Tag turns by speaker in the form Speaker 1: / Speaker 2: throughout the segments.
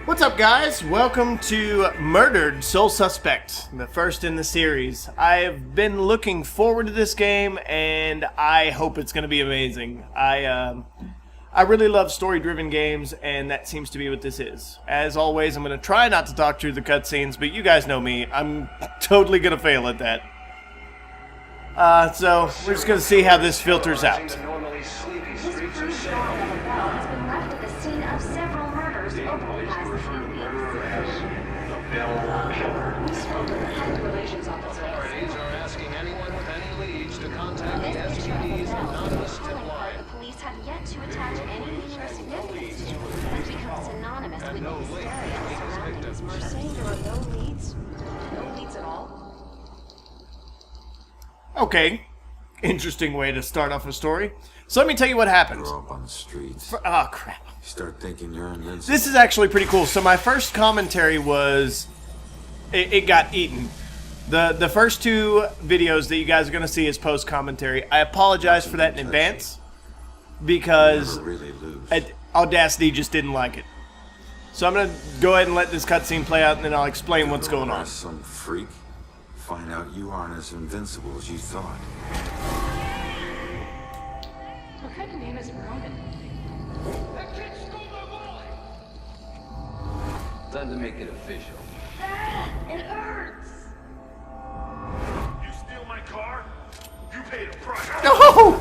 Speaker 1: What's up, guys? Welcome to Murdered Sole Suspect, the first in the series. I've been looking forward to this game, and I hope it's going to be amazing. I really love story-driven games, and that seems to be what this is. As always, I'm going to try not to talk through the cutscenes, but you guys know me. I'm totally going to fail at that. So we're just going to see how this filters out.
Speaker 2: Authorities are asking anyone with any leads to contact the STD's anonymous tip line.
Speaker 3: The police have yet to attach any meaning or significance to it, but because it's anonymous with the hysteria surrounding. We're saying there are no leads at all.
Speaker 1: Okay, interesting way to start off a story. So let me tell you what happened.
Speaker 4: Grow up on the streets.
Speaker 1: Oh, crap.
Speaker 4: You start thinking you're invincible.
Speaker 1: This is actually pretty cool. So my first commentary was... It got eaten. The first two videos that you guys are going to see is post-commentary. I apologize for that in advance. Because
Speaker 4: Never really lose.
Speaker 1: Audacity just didn't like it. So I'm going to go ahead and let this cutscene play out, and then I'll explain what's going on.
Speaker 4: Some freak. Find out you aren't as invincible as you thought.
Speaker 3: What kind of name is Ronan?
Speaker 2: That kid stole my wallet! Time to make it official.
Speaker 3: It hurts!
Speaker 5: You steal my car? You paid a price.
Speaker 1: No!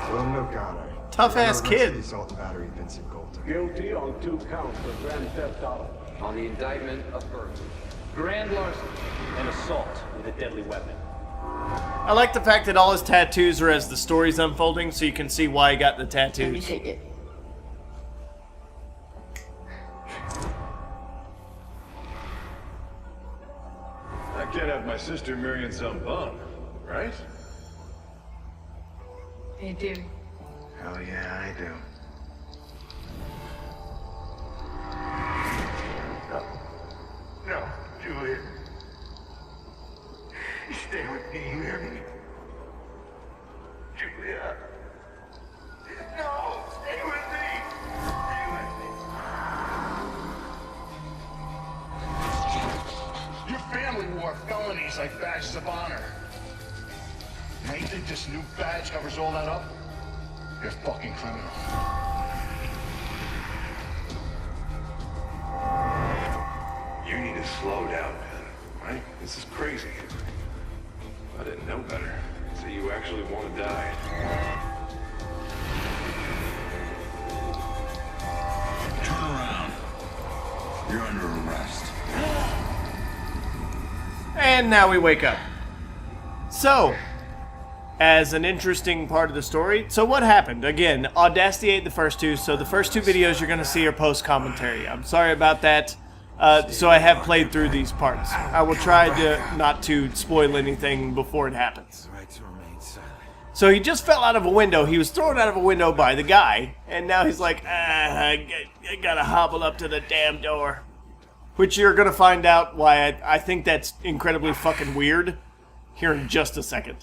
Speaker 6: Well, no Connor.
Speaker 1: Tough-ass kid.
Speaker 6: Assault and battery, Vincent Coulter.
Speaker 7: Guilty on 2 counts of grand theft auto.
Speaker 2: On the indictment of burglary.
Speaker 7: Grand larceny and assault with a deadly weapon.
Speaker 1: I like the fact that all his tattoos are as the story's unfolding, so you can see why he got the tattoos.
Speaker 3: Take it.
Speaker 5: I can't have my sister marrying some bum, right?
Speaker 3: You do.
Speaker 6: Hell yeah, I do. No, Juliet. Stay with me, you hear me? Julia. No, stay with me. Stay with me. Your family wore felonies like badges of honor. Now you think this new badge covers all that up? You're a fucking criminal. You need to slow down, man. Right? This is crazy. I didn't know better. So you actually want to die. Turn around. You're under arrest.
Speaker 1: And now we wake up. So, as an interesting part of the story, so what happened? Again, Audacity ate the first two, so the first two videos you're going to see are post-commentary. I'm sorry about that. So I have played through these parts. I will try to not to spoil anything before it happens.
Speaker 4: Right to remain silent.
Speaker 1: So he just fell out of a window. He was thrown out of a window by the guy, and now he's like, I gotta hobble up to the damn door. Which you're gonna find out why I think that's incredibly fucking weird here in just a second.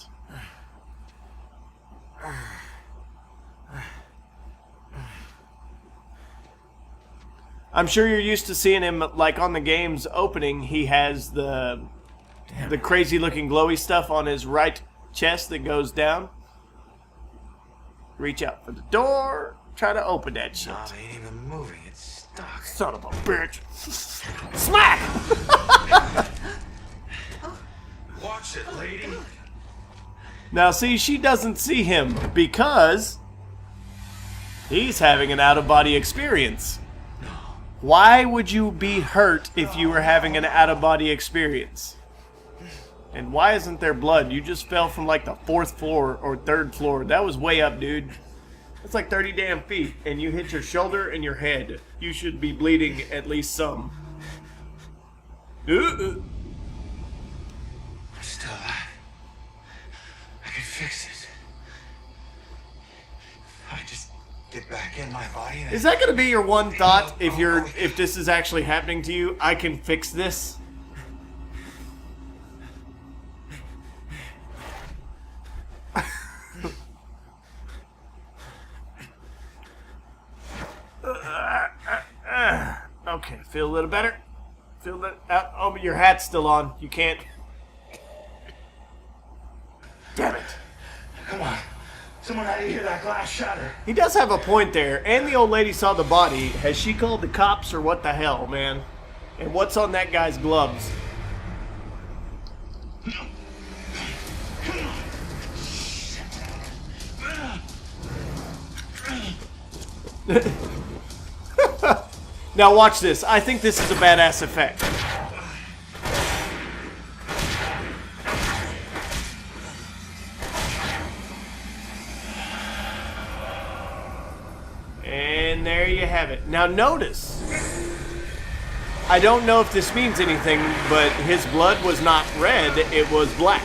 Speaker 1: I'm sure you're used to seeing him, like on the game's opening, he has the crazy looking glowy stuff on his right chest that goes down. Reach out for the door, try to open that shit.
Speaker 4: Oh, they ain't even moving. It's stuck.
Speaker 1: Son of a bitch. Smack!
Speaker 5: Watch it, lady.
Speaker 1: Now see, she doesn't see him because he's having an out-of-body experience. Why would you be hurt if you were having an out-of-body experience? And why isn't there blood? You just fell from like the 4th floor or 3rd floor. That was way up, dude. That's like 30 damn feet. And you hit your shoulder and your head. You should be bleeding at least some.
Speaker 4: I'm still alive. I can fix it. I just
Speaker 6: get back in my body and...
Speaker 1: Is that going to be your one thought if this is actually happening to you? I can fix this. Okay, feel a little better. Feel that? Oh, but your hat's still on. You can't. Damn it!
Speaker 6: Come on, someone out of here, that glass shattered.
Speaker 1: He does have a point there. And the old lady saw the body. Has she called the cops or what the hell, man? And what's on that guy's gloves? Now watch this. I think this is a badass effect. And there you have it. Now notice. I don't know if this means anything, but his blood was not red, it was black.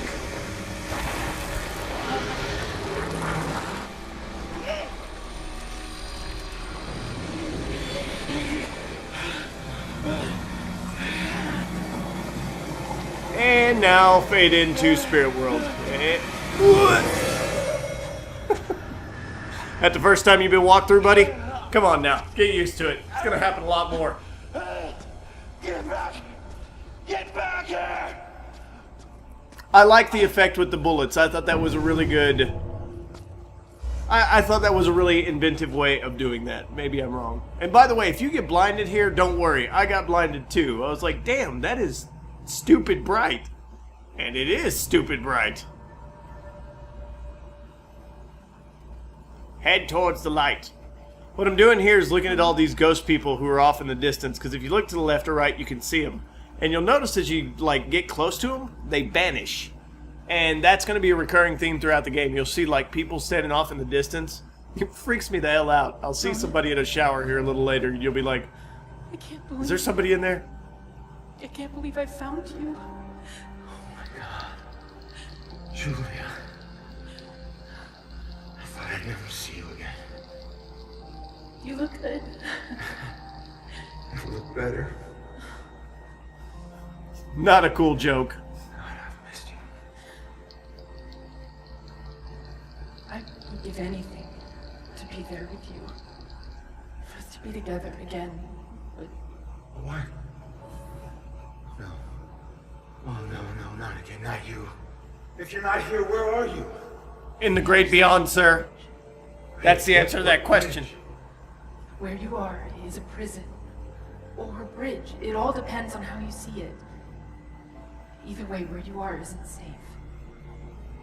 Speaker 1: And now fade into spirit world. That the first time you've been walked through, buddy? Come on now, get used to it. It's gonna happen a lot more.
Speaker 6: Get back! Get back here!
Speaker 1: I like the effect with the bullets. I thought that was a really good... I thought that was a really inventive way of doing that. Maybe I'm wrong. And by the way, if you get blinded here, don't worry. I got blinded too. I was like, damn, that is stupid bright. And it is stupid bright. Head towards the light. What I'm doing here is looking at all these ghost people who are off in the distance, because if you look to the left or right, you can see them. And you'll notice as you like get close to them, they vanish. And that's going to be a recurring theme throughout the game. You'll see like people standing off in the distance. It freaks me the hell out. I'll see somebody in a shower here a little later, and you'll be like,
Speaker 8: I can't believe...
Speaker 1: is there somebody in there?
Speaker 8: I can't believe I found you.
Speaker 6: Oh my God. Julia. I thought I'd never see you again.
Speaker 8: You look good.
Speaker 6: You look better.
Speaker 1: Not a cool joke.
Speaker 6: God, I've missed you.
Speaker 8: I would give anything to be there with you. For us to be together again. But
Speaker 6: What? No. Oh, no, not again. Not you. If you're not here, where are you?
Speaker 1: In the great beyond, sir. That's the answer to that question.
Speaker 8: where you are is a prison. Or a bridge. It all depends on how you see it. Either way, where you are isn't safe.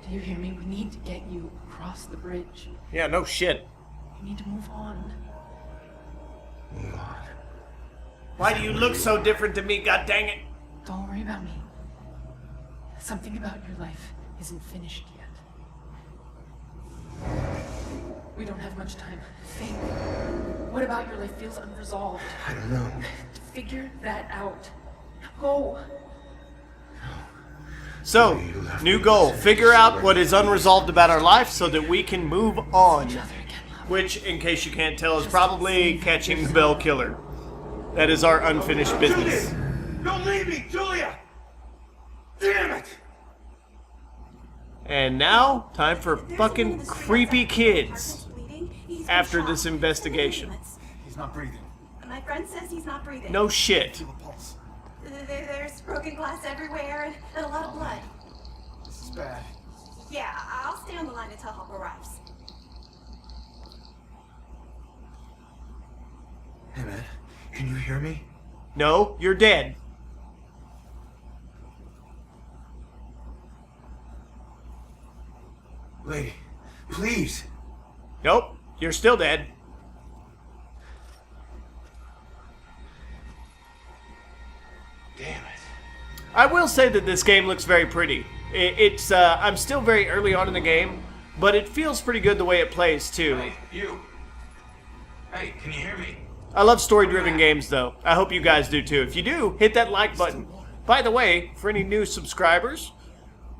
Speaker 8: Do you hear me? We need to get you across the bridge.
Speaker 1: Yeah, no shit.
Speaker 8: We need to move on.
Speaker 6: Move on.
Speaker 1: Why do you look so different to me, god dang it?
Speaker 8: Don't worry about me. Something about your life isn't finished yet. We don't have much time. Think. What about your life feels unresolved?
Speaker 6: I don't know.
Speaker 8: Figure that out. Go.
Speaker 1: So, new goal. Figure out what is unresolved about our life so that we can move on. Which, in case you can't tell, is probably catching the Bell Killer. That is our unfinished business.
Speaker 6: Don't leave me, Julia! Damn it!
Speaker 1: And now, time for fucking creepy kids after this investigation.
Speaker 9: He's not breathing.
Speaker 3: My friend says he's not breathing.
Speaker 1: No shit.
Speaker 9: Feel the pulse.
Speaker 3: There's broken glass everywhere and a lot of blood.
Speaker 9: This is bad.
Speaker 3: Yeah, I'll stay on the line until help arrives.
Speaker 6: Hey, man. Can you hear me?
Speaker 1: No, you're dead.
Speaker 6: Lady, please.
Speaker 1: Nope, you're still dead.
Speaker 6: Damn it.
Speaker 1: I will say that this game looks very pretty. It's I'm still very early on in the game, but it feels pretty good the way it plays too.
Speaker 6: Hey, you. Hey, can you hear me?
Speaker 1: I love story-driven games though. I hope you guys do too. If you do, hit that like button. By the way, for any new subscribers,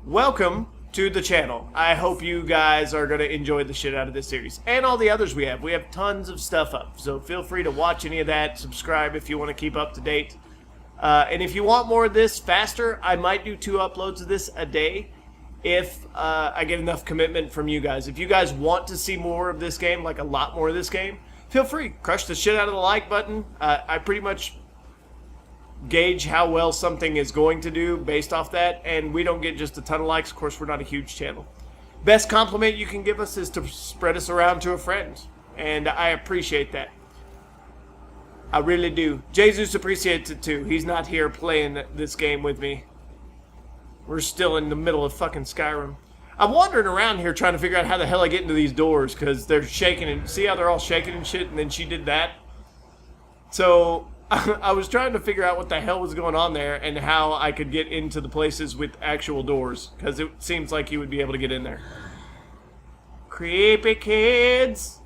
Speaker 1: welcome to the channel. I hope you guys are going to enjoy the shit out of this series. And all the others we have. We have tons of stuff up. So feel free to watch any of that. Subscribe if you want to keep up to date. And if you want more of this faster, I might do 2 uploads of this a day if I get enough commitment from you guys. If you guys want to see more of this game, like a lot more of this game, feel free. Crush the shit out of the like button. I pretty much gauge how well something is going to do based off that, and we don't get just a ton of likes. Of course, we're not a huge channel. Best compliment you can give us is to spread us around to a friend, and I appreciate that. I really do. Jesus appreciates it too. He's not here playing this game with me. We're still in the middle of fucking Skyrim. I'm wandering around here trying to figure out how the hell I get into these doors, because they're shaking, and see how they're all shaking and shit, and then she did that? So I was trying to figure out what the hell was going on there and how I could get into the places with actual doors, because it seems like you would be able to get in there. Creepy kids!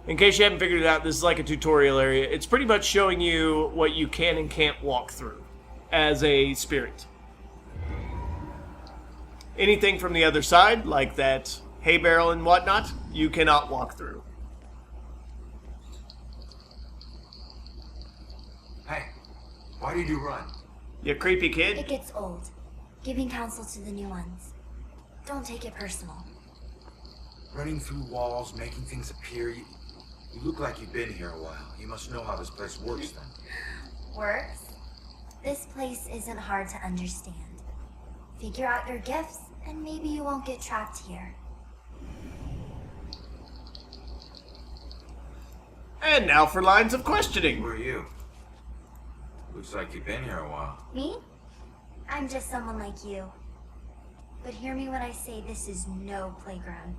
Speaker 1: In case you haven't figured it out, this is like a tutorial area. It's pretty much showing you what you can and can't walk through as a spirit. Anything from the other side, like that hay barrel and whatnot, you cannot walk through.
Speaker 4: Hey, why did you run?
Speaker 1: You creepy kid.
Speaker 3: It gets old, giving counsel to the new ones. Don't take it personal.
Speaker 4: Running through walls, making things appear. You look like you've been here a while. You must know how this place works then.
Speaker 3: Works? This place isn't hard to understand. Figure out your gifts, and maybe you won't get trapped here.
Speaker 1: And now for lines of questioning.
Speaker 4: Who are you? Looks like you've been here a while.
Speaker 3: Me? I'm just someone like you. But hear me when I say this is no playground.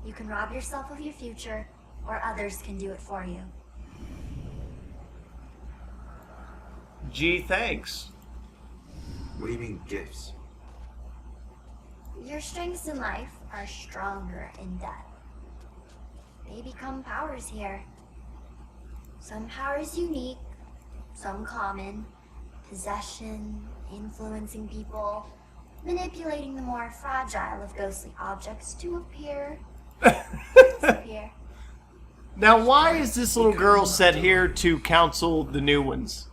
Speaker 3: You can rob yourself of your future, or others can do it for you.
Speaker 1: Gee, thanks.
Speaker 4: What do you mean, gifts?
Speaker 3: Your strengths in life are stronger in death. They become powers here. Some powers unique, some common. Possession, influencing people, manipulating the more fragile of ghostly objects to appear, disappear.
Speaker 1: Now, why is this little girl set here to counsel the new ones?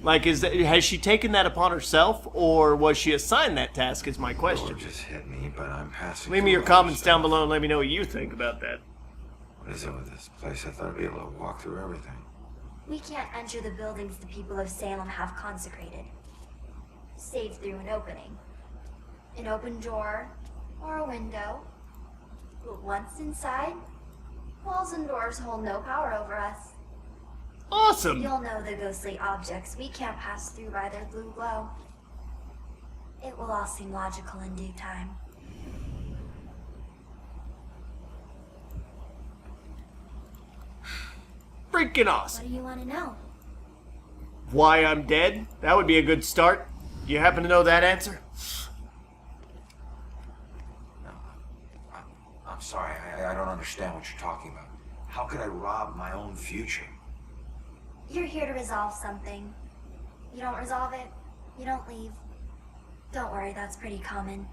Speaker 1: Like, has she taken that upon herself, or was she assigned that task, is my question.
Speaker 4: Door just hit me, but I'm passing.
Speaker 1: Leave me your comments down below and let me know what you think about that.
Speaker 4: What is it with this place? I thought I'd be able to walk through everything.
Speaker 3: We can't enter the buildings the people of Salem have consecrated, save through an opening. An open door, or a window. But once inside, walls and doors hold no power over us.
Speaker 1: Awesome!
Speaker 3: You'll know the ghostly objects we can't pass through by their blue glow. It will all seem logical in due time.
Speaker 1: Freaking
Speaker 3: What
Speaker 1: awesome.
Speaker 3: do you want to know?
Speaker 1: Why I'm dead? That would be a good start. You happen to know that answer?
Speaker 4: No, I'm sorry. I don't understand what you're talking about. How could I rob my own future?
Speaker 3: You're here to resolve something. You don't resolve it, you don't leave. Don't worry, that's pretty common.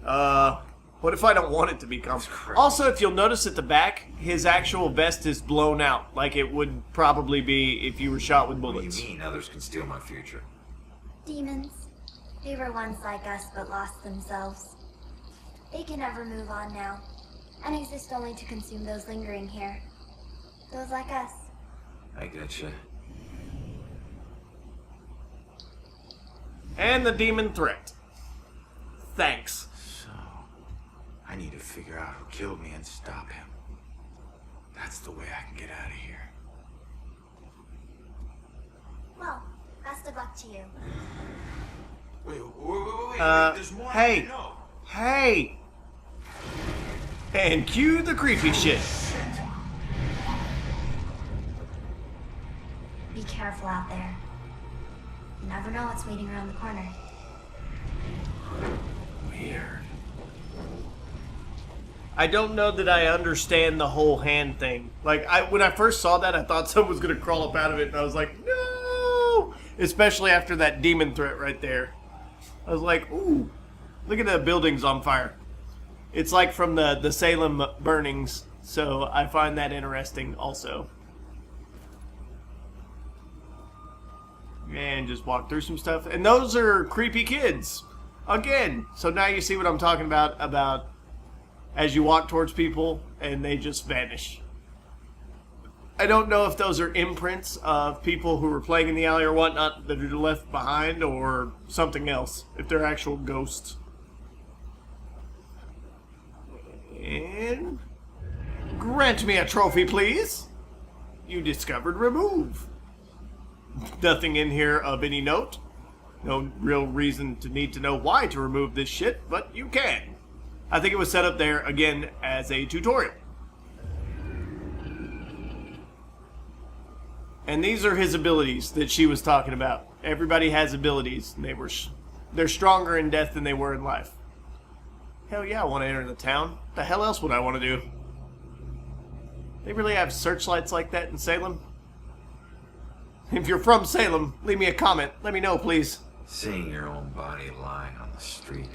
Speaker 1: What if I don't want it to be common? Also, if you'll notice at the back, his actual vest is blown out, like it would probably be if you were shot with
Speaker 4: What do
Speaker 1: bullets.
Speaker 4: you mean others can steal my future?
Speaker 3: Demons. They were once like us but lost themselves. They can never move on now, and exist only to consume those lingering here. Those like us.
Speaker 4: I getcha.
Speaker 1: And the demon threat. Thanks.
Speaker 4: So, I need to figure out who killed me and stop him. That's the way I can get out of here.
Speaker 3: Well, best of luck to you.
Speaker 4: Wait. There's more
Speaker 1: Hey.
Speaker 4: I know.
Speaker 1: Hey! And cue the creepy shit.
Speaker 3: Be careful out there. You never know what's waiting around the corner.
Speaker 4: Weird.
Speaker 1: I don't know that I understand the whole hand thing. Like, when I first saw that, I thought someone was going to crawl up out of it, and I was like, no! Especially after that demon threat right there. I was like, ooh. Look at the buildings on fire. It's like from the Salem burnings, so I find that interesting also. And just walk through some stuff. And those are creepy kids. Again, so now you see what I'm talking about as you walk towards people and they just vanish. I don't know if those are imprints of people who were playing in the alley or whatnot that are left behind or something else, if they're actual ghosts. And grant me a trophy, please. You discovered remove. Nothing in here of any note. No real reason to need to know why to remove this shit, but you can. I think it was set up there, again, as a tutorial. And these are his abilities that she was talking about. Everybody has abilities, and they're stronger in death than they were in life. Hell yeah, I want to enter the town. What the hell else would I want to do? They really have searchlights like that in Salem? If you're from Salem, leave me a comment. Let me know, please.
Speaker 4: Seeing your own body lying on the street.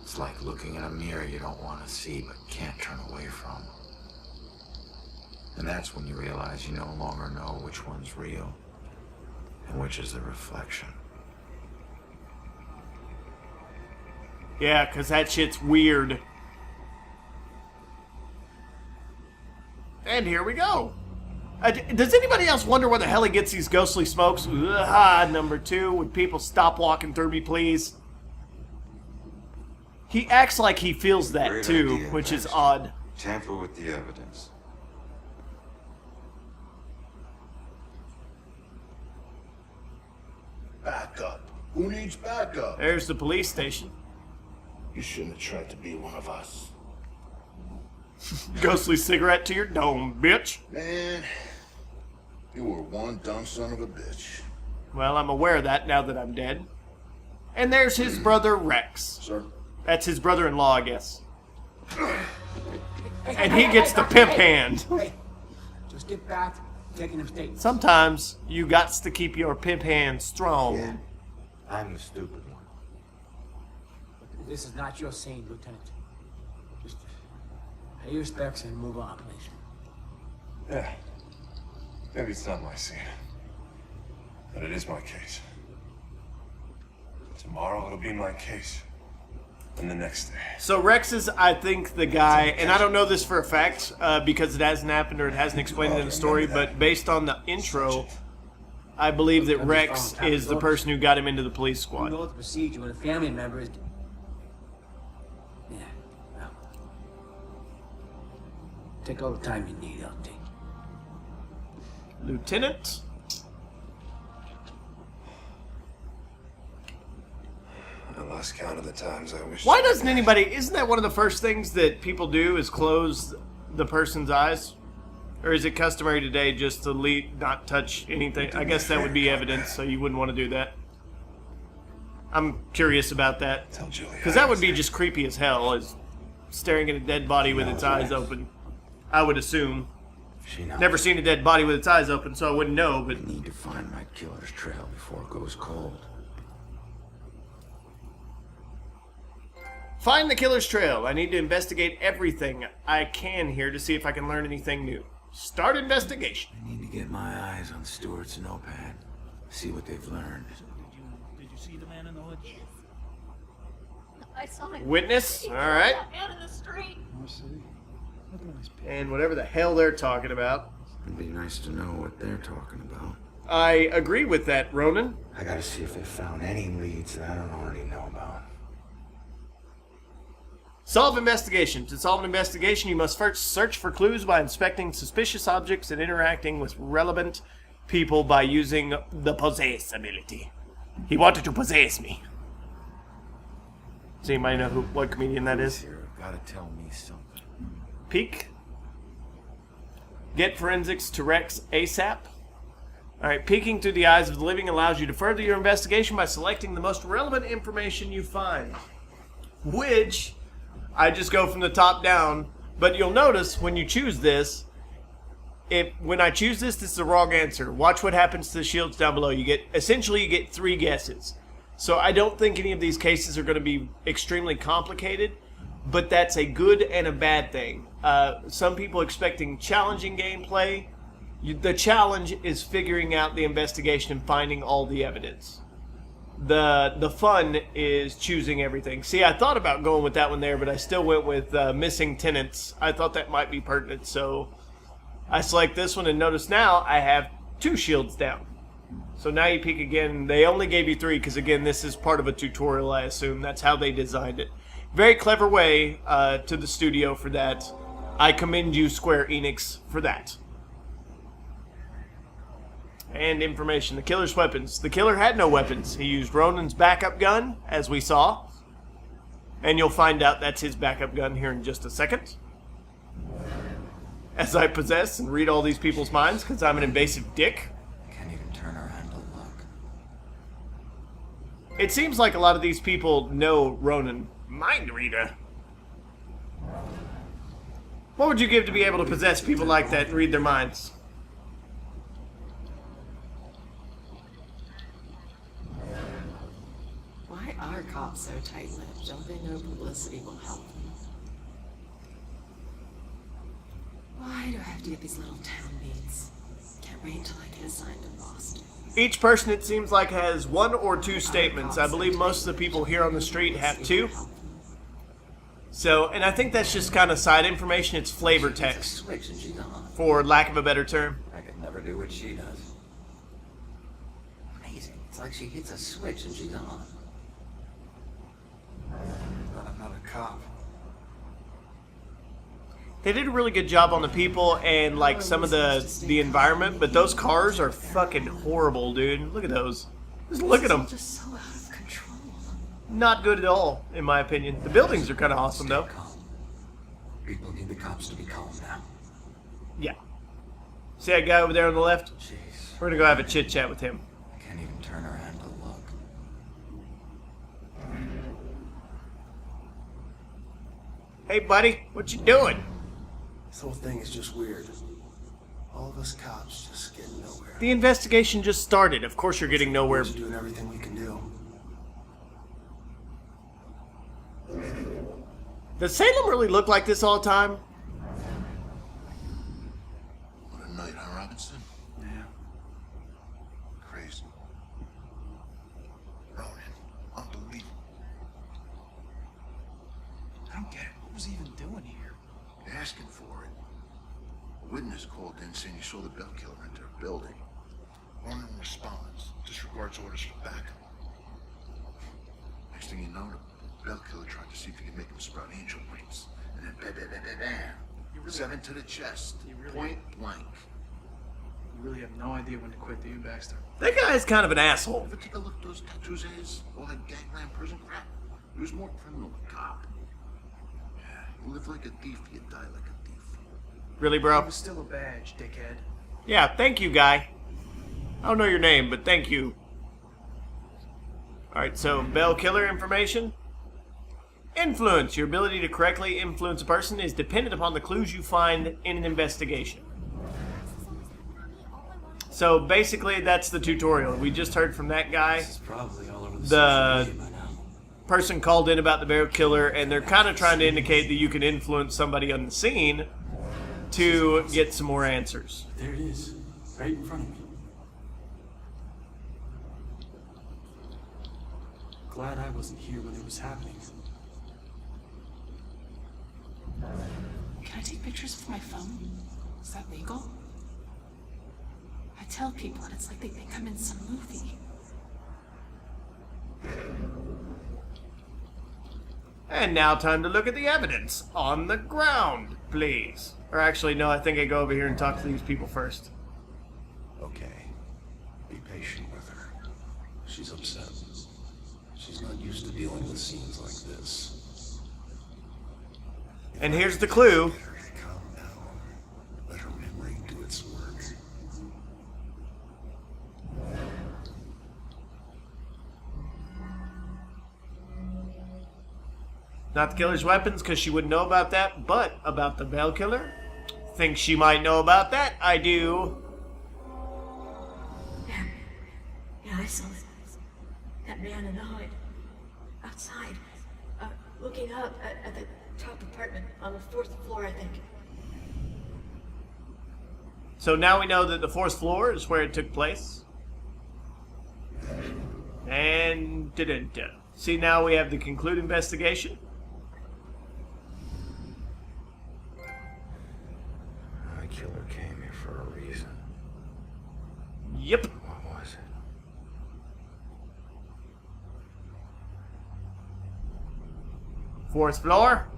Speaker 4: It's like looking in a mirror you don't want to see but can't turn away from. And that's when you realize you no longer know which one's real and which is the reflection.
Speaker 1: Yeah, because that shit's weird. And here we go. Does anybody else wonder where the hell he gets these ghostly smokes? Ugh, number 2, would people stop walking through me, please? He acts like he feels that
Speaker 4: Great
Speaker 1: too,
Speaker 4: idea,
Speaker 1: which is
Speaker 4: Baxter.
Speaker 1: odd.
Speaker 4: Tamper with the evidence.
Speaker 6: Backup. Who needs backup?
Speaker 1: There's the police station.
Speaker 6: You shouldn't have tried to be one of us.
Speaker 1: Ghostly cigarette to your dome, bitch.
Speaker 6: Man, you were one dumb son of a bitch.
Speaker 1: Well, I'm aware of that now that I'm dead. And there's his brother, Rex.
Speaker 6: Sir?
Speaker 1: That's his brother-in-law, I guess. And he gets the pimp hand.
Speaker 9: Hey, just get back to taking them statements.
Speaker 1: Sometimes you gots to keep your pimp hand strong.
Speaker 4: Yeah, I'm the stupid one.
Speaker 9: This is not your scene, Lieutenant. Just pay your respects and move on, please.
Speaker 5: Yeah. Maybe it's not my scene. But it is my case. Tomorrow it'll be my case. And the next day.
Speaker 1: So Rex is, I think, the guy, and I don't know this for a fact because it hasn't happened or it hasn't explained it in the story, but based on the intro, I believe that Rex is the person who got him into the police
Speaker 9: You know
Speaker 1: squad.
Speaker 9: the procedure when a family member is... Yeah, well... Take all the time you need, LT.
Speaker 1: Lieutenant?
Speaker 5: I lost count of the times I wish.
Speaker 1: Why doesn't anybody, isn't that one of the first things that people do is close the person's eyes? Or is it customary today just to not touch anything? I guess that would be evidence, so you wouldn't want to do that. I'm curious about that.
Speaker 5: Tell Julia.
Speaker 1: Because that would be just creepy as hell, is staring at a dead body with its eyes open. I would assume.
Speaker 4: She knows.
Speaker 1: Never seen a dead body with its eyes open, so I wouldn't know, but...
Speaker 4: I need to find my killer's trail before it goes cold.
Speaker 1: Find the killer's trail. I need to investigate everything I can here to see if I can learn anything new. Start investigation.
Speaker 4: I need to get my eyes on Stewart's notepad. See what they've learned.
Speaker 10: Did you see the man in the hood?
Speaker 11: Yes. I saw him.
Speaker 1: Witness? Alright.
Speaker 11: Out in the street.
Speaker 1: And whatever the hell they're talking about.
Speaker 4: It'd be nice to know what they're talking about.
Speaker 1: I agree with that, Ronan.
Speaker 4: I gotta see if they found any leads that I don't already know about.
Speaker 1: Solve investigation. To solve an investigation, you must first search for clues by inspecting suspicious objects and interacting with relevant people by using the possess ability. He wanted to possess me. Does anybody know what comedian that is?
Speaker 4: Here, gotta tell me something.
Speaker 1: Peek. Get forensics to Rex ASAP. Alright, peeking through the eyes of the living allows you to further your investigation by selecting the most relevant information you find. Which... I just go from the top down, but you'll notice when you choose this, when I choose this is the wrong answer. Watch what happens to the shields down below. You get 3 guesses. So I don't think any of these cases are going to be extremely complicated, but that's a good and a bad thing. Some people expecting challenging gameplay. The challenge is figuring out the investigation and finding all the evidence. The fun is choosing everything. See, I thought about going with that one there, but I still went with missing tenants. I thought that might be pertinent, so I select this one, and notice now I have 2 shields down. So now you peek again. They only gave you 3 because, again, this is part of a tutorial, I assume. That's how they designed it. Very clever way to the studio for that. I commend you, Square Enix, for that. And information. The killer's weapons. The killer had no weapons. He used Ronan's backup gun, as we saw. And you'll find out that's his backup gun here in just a second. As I possess and read all these people's minds, because I'm an invasive dick.
Speaker 4: Can't even turn around to look.
Speaker 1: It seems like a lot of these people know Ronan. Mind reader. What would you give to be able to possess people like that and read their minds?
Speaker 12: Why are cops so tight-lipped? Don't they know publicity will help them? Why do I have to get these little town beats? Can't wait until I get assigned to Boston.
Speaker 1: Each person, it seems like, has 1 or 2 statements. I believe most of the people here on the street have 2. So, and I think that's just kind of side information. It's flavor text, for lack of a better term.
Speaker 4: I could never do what she does. Amazing. It's like she hits a switch and she's on.
Speaker 5: I'm not a cop.
Speaker 1: They did a really good job on the people and like some of the environment, but those cars are fucking horrible, dude. Look at those. Just look at them.
Speaker 12: Just so out of control.
Speaker 1: Not good at all, in my opinion. The buildings are kind of awesome, though.
Speaker 4: People need the cops to be calm now.
Speaker 1: Yeah. See that guy over there on the left?
Speaker 4: Jeez.
Speaker 1: We're gonna go have a chit chat with him.
Speaker 4: I can't even turn around to look.
Speaker 1: Hey, buddy, what you doing?
Speaker 5: This whole thing is just weird. All of us cops just getting nowhere.
Speaker 1: The investigation just started. Of course you're getting nowhere.
Speaker 5: We're doing everything we can do.
Speaker 1: Does Salem really look like this all the time?
Speaker 6: What a night, huh, Robinson?
Speaker 5: Yeah.
Speaker 6: Crazy. Ronan, unbelievable.
Speaker 10: I don't get it. What was he even doing here?
Speaker 6: Asking for it. A witness called in saying he saw the bell killer enter a building. Ronan responds, disregards orders for backup. Next thing you know, the bell killer tried to see if he could make him sprout angel wings. And then bam, bam, bam, bam, bam. 7 to the chest. Point blank.
Speaker 10: You really have no idea when to quit, do you, Baxter?
Speaker 1: That guy is kind of an asshole.
Speaker 6: Ever take a look at those tattoos of his? All that gangland prison crap? He was more criminal than cop. You live like a thief, you die like a thief.
Speaker 1: Really,
Speaker 10: It
Speaker 1: bro?
Speaker 10: was still a badge, dickhead.
Speaker 1: Yeah, thank you, guy. I don't know your name, but thank you. Alright, so bell killer information. Influence. Your ability to correctly influence a person is dependent upon the clues you find in an investigation. So basically, that's the tutorial. We just heard from that guy.
Speaker 5: This is probably all over the
Speaker 1: The
Speaker 5: social media by now.
Speaker 1: person called in about the bell killer, and they're kind of trying to indicate that you can influence somebody on the scene to get some more answers.
Speaker 5: There it is, right in front of me. Glad I wasn't here when it was happening.
Speaker 12: Can I take pictures with my phone? Is that legal? I tell people and it's like they think I'm in some movie.
Speaker 1: And now time to look at the evidence on the ground, please. Or actually, no, I think I go over here and talk to these people first.
Speaker 5: Okay. Be patient with her. She's upset. She's not used to dealing with scenes like this.
Speaker 1: And here's the clue.
Speaker 5: Get her to calm down. Let her memory do its work.
Speaker 1: Not the killer's weapons, because she wouldn't know about that, but about the bell killer. Think she might know about that? I do.
Speaker 11: Yeah, I saw it. that man in the hood. Outside. Looking up at the top apartment on the 4th floor, I think.
Speaker 1: So now we know that the 4th floor is where it took place. And see, now we have the conclude investigation.
Speaker 4: My killer came here for a reason.
Speaker 1: Yep.
Speaker 4: What was it?
Speaker 1: 4th floor.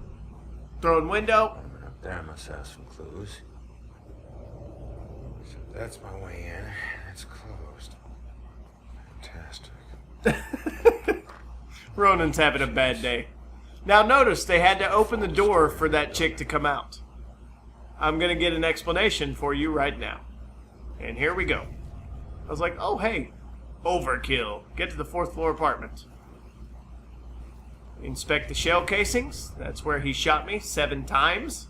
Speaker 1: Thrown window.
Speaker 4: Up there must have some clues. So that's my way in. It's closed. Fantastic.
Speaker 1: Ronan's having a bad day. Now notice they had to open the door for that chick to come out. I'm going to get an explanation for you right now. And here we go. I was like, oh hey, overkill. Get to the 4th floor apartment. Inspect the shell casings. That's where he shot me 7 times.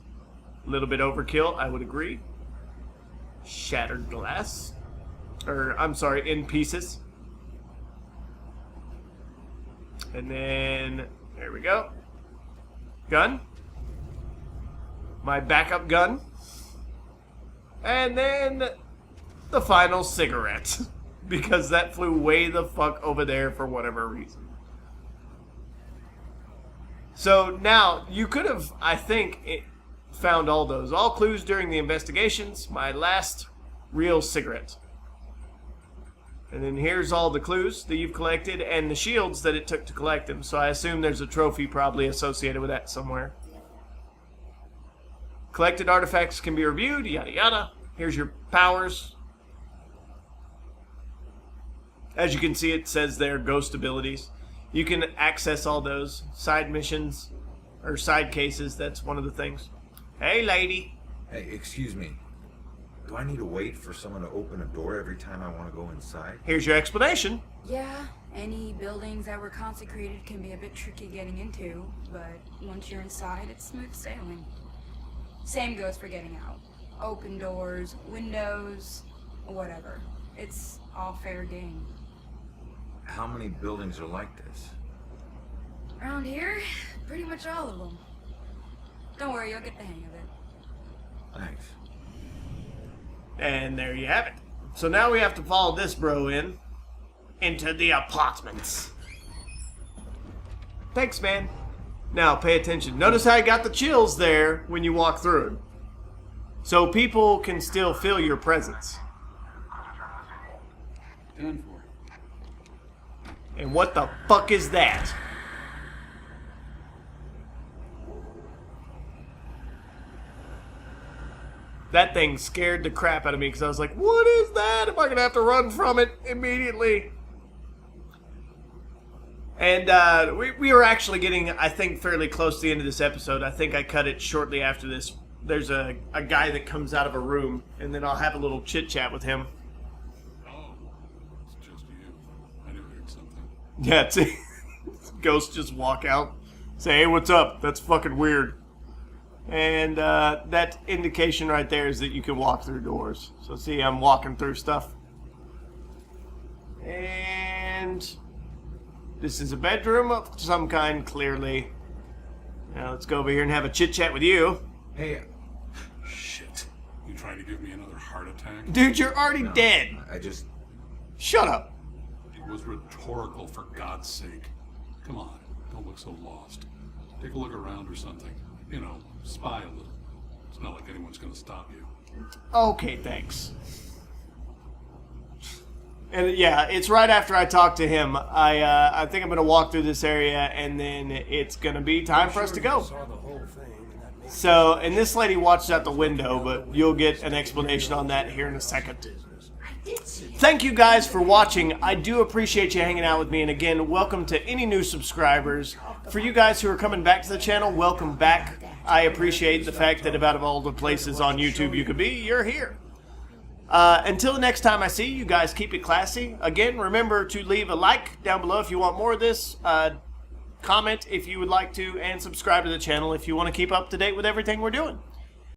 Speaker 1: A little bit overkill, I would agree. Shattered glass. I'm sorry, in pieces. And then, there we go. Gun. My backup gun. And then the final cigarette. Because that flew way the fuck over there for whatever reason. So now, you could have, I think, found all clues during the investigations. My last real cigarette. And then here's all the clues that you've collected and the shields that it took to collect them. So I assume there's a trophy probably associated with that somewhere. Collected artifacts can be reviewed, yada yada. Here's your powers. As you can see, it says there, ghost abilities. You can access all those. Side missions, or side cases, that's one of the things. Hey, lady.
Speaker 4: Hey, excuse me. Do I need to wait for someone to open a door every time I want to go inside?
Speaker 1: Here's your explanation.
Speaker 13: Yeah, any buildings that were consecrated can be a bit tricky getting into, but once you're inside, it's smooth sailing. Same goes for getting out. Open doors, windows, whatever. It's all fair game.
Speaker 4: How many buildings are like this?
Speaker 13: Around here, pretty much all of them. Don't worry, you'll get the hang of it.
Speaker 4: Thanks.
Speaker 1: And there you have it. So now we have to follow this bro into the apartments. Thanks, man. Now, pay attention. Notice how I got the chills there when you walk through it. So people can still feel your presence.
Speaker 14: Done for.
Speaker 1: And what the fuck is that? That thing scared the crap out of me because I was like, what is that? Am I going to have to run from it immediately? And we were actually getting, I think, fairly close to the end of this episode. I think I cut it shortly after this. There's a guy that comes out of a room, and then I'll have a little chit-chat with him.
Speaker 14: Oh, it's just you. I knew I heard something.
Speaker 1: Yeah, see, ghosts just walk out, say, hey, what's up? That's fucking weird. And that indication right there is that you can walk through doors. So see, I'm walking through stuff. And this is a bedroom of some kind, clearly. Now let's go over here and have a chit-chat with you.
Speaker 4: Hey.
Speaker 14: Shit. You trying to give me another heart attack?
Speaker 1: Dude, you're already dead.
Speaker 4: I just...
Speaker 1: Shut up.
Speaker 14: It was rhetorical, for God's sake. Come on, don't look so lost. Take a look around or something. You know, spy a little. It's not like anyone's gonna stop you.
Speaker 1: Okay, thanks. And yeah, it's right after I talk to him. I think I'm gonna walk through this area, and then it's gonna be time for us to go. So, and this lady watched out the window, but you'll get an explanation on that here in a second. Thank you guys for watching. I do appreciate you hanging out with me, and again, welcome to any new subscribers. For you guys who are coming back to the channel, welcome back. I appreciate the fact that about all the places on YouTube you could be, you're here. Until the next time I see you guys, keep it classy. Again, remember to leave a like down below if you want more of this. Comment if you would like to, and subscribe to the channel if you want to keep up to date with everything we're doing.